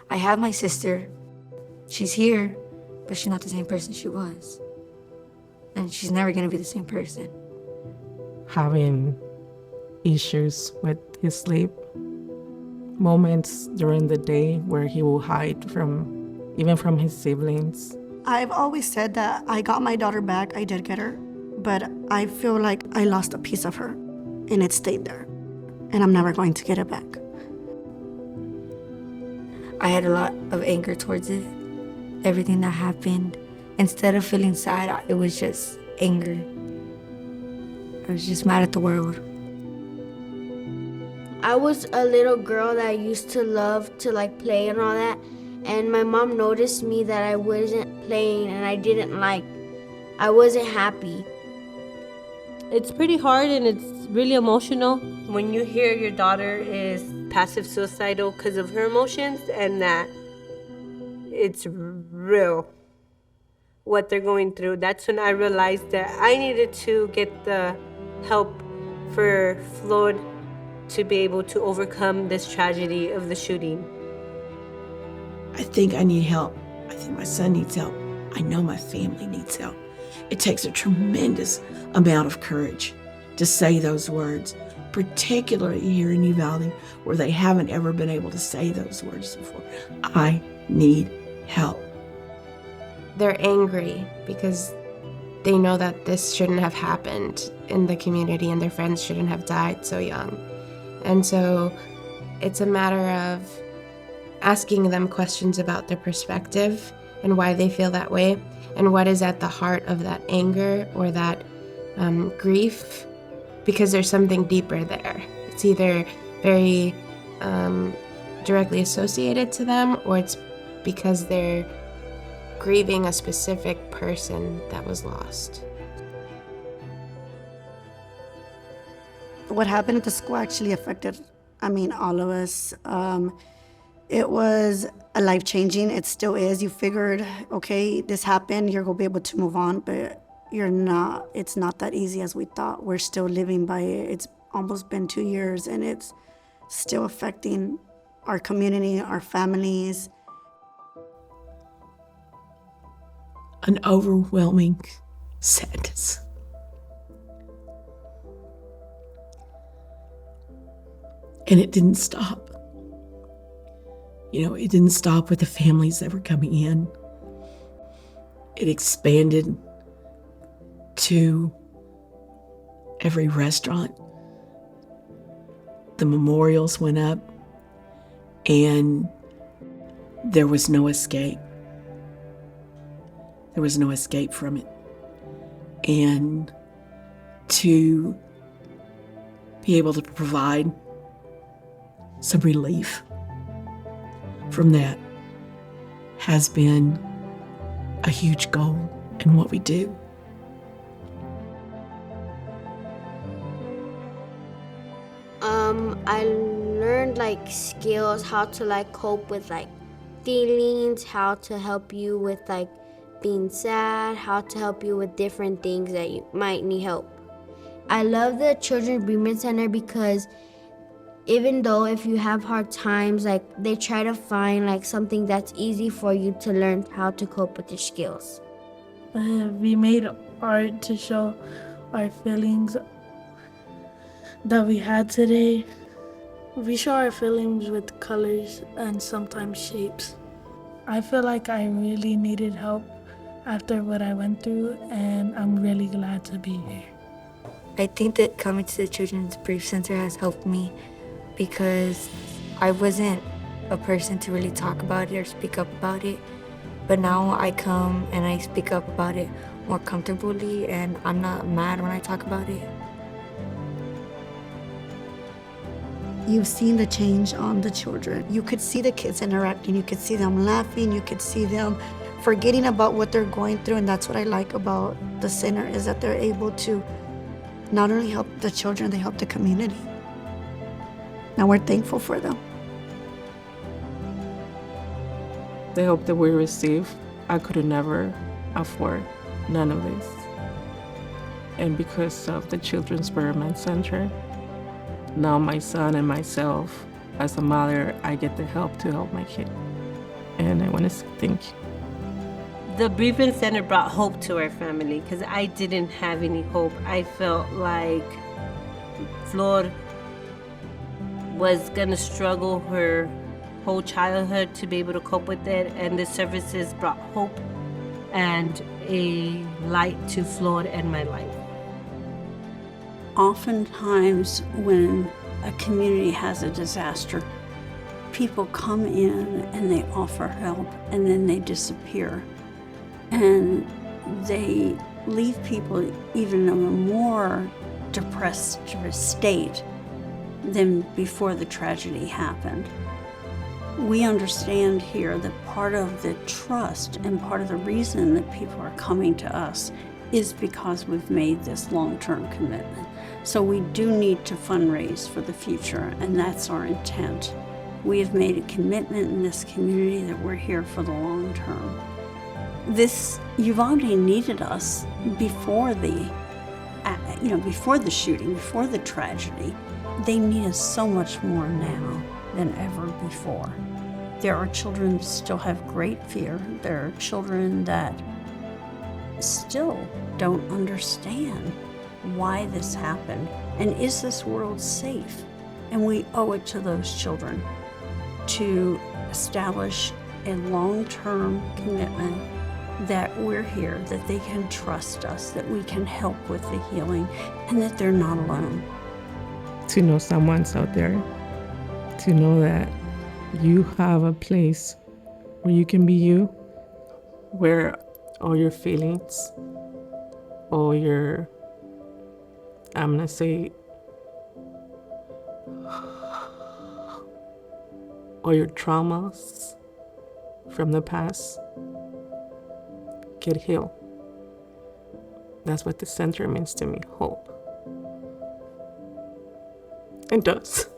I have my sister. She's here, but she's not the same person she was. And she's never gonna be the same person. Having issues with his sleep, moments during the day where he will hide even from his siblings. I've always said that I got my daughter back. I did get her, but I feel like I lost a piece of her, and it stayed there, and I'm never going to get it back. I had a lot of anger towards it, everything that happened. Instead of feeling sad, it was just anger. I was just mad at the world. I was a little girl that used to love to play and all that, and my mom noticed me that I wasn't playing and I wasn't happy. It's pretty hard and it's really emotional. When you hear your daughter is passive suicidal because of her emotions and that it's real what they're going through, that's when I realized that I needed to get the help for Floyd to be able to overcome this tragedy of the shooting. I think I need help. I think my son needs help. I know my family needs help. It takes a tremendous amount of courage to say those words, particularly here in Uvalde, where they haven't ever been able to say those words before. I need help. They're angry because they know that this shouldn't have happened in the community and their friends shouldn't have died so young. And so it's a matter of asking them questions about their perspective and why they feel that way and what is at the heart of that anger or that grief, because there's something deeper there. It's either very directly associated to them or it's because they're grieving a specific person that was lost. What happened at the school actually affected, all of us. It was a life-changing. It still is. You figured, okay, this happened, you're going to be able to move on, but you're not. It's not that easy as we thought. We're still living by it. It's almost been 2 years, and it's still affecting our community, our families. An overwhelming sadness. And it didn't stop. It didn't stop with the families that were coming in. It expanded to every restaurant. The memorials went up, and there was no escape. There was no escape from it. And to be able to provide some relief from that has been a huge goal in what we do. I learned skills, how to cope with feelings, how to help you with being sad, how to help you with different things that you might need help. I love the Children's Bereavement Center because even though if you have hard times, they try to find something that's easy for you to learn how to cope with your skills. We made art to show our feelings that we had today. We show our feelings with colors and sometimes shapes. I feel like I really needed help after what I went through, and I'm really glad to be here. I think that coming to the Children's Bereavement Center has helped me because I wasn't a person to really talk about it or speak up about it. But now I come and I speak up about it more comfortably, and I'm not mad when I talk about it. You've seen the change on the children. You could see the kids interacting. You could see them laughing. You could see them forgetting about what they're going through. And that's what I like about the center, is that they're able to not only help the children, they help the community. And we're thankful for them. The help that we receive, I could have never afford none of this. And because of the Children's Bereavement Center, now my son and myself, as a mother, I get the help to help my kid. And I want to say thank you. The Bereavement Center brought hope to our family because I didn't have any hope. I felt like Flor was going to struggle her whole childhood to be able to cope with it, and the services brought hope and a light to Flor and my life. Oftentimes when a community has a disaster, people come in and they offer help and then they disappear. And they leave people even in a more depressed state than before the tragedy happened. We understand here that part of the trust and part of the reason that people are coming to us is because we've made this long-term commitment. So we do need to fundraise for the future, and that's our intent. We have made a commitment in this community that we're here for the long term. This Uvalde needed us before the shooting, before the tragedy. They need us so much more now than ever before. There are children that still have great fear. There are children that still don't understand why this happened and is this world safe? And we owe it to those children to establish a long-term commitment that we're here, that they can trust us, that we can help with the healing, and that they're not alone. To know someone's out there, to know that you have a place where you can be you, where all your feelings, all your, I'm gonna say, all your traumas from the past get healed. That's what the center means to me, hope. It does.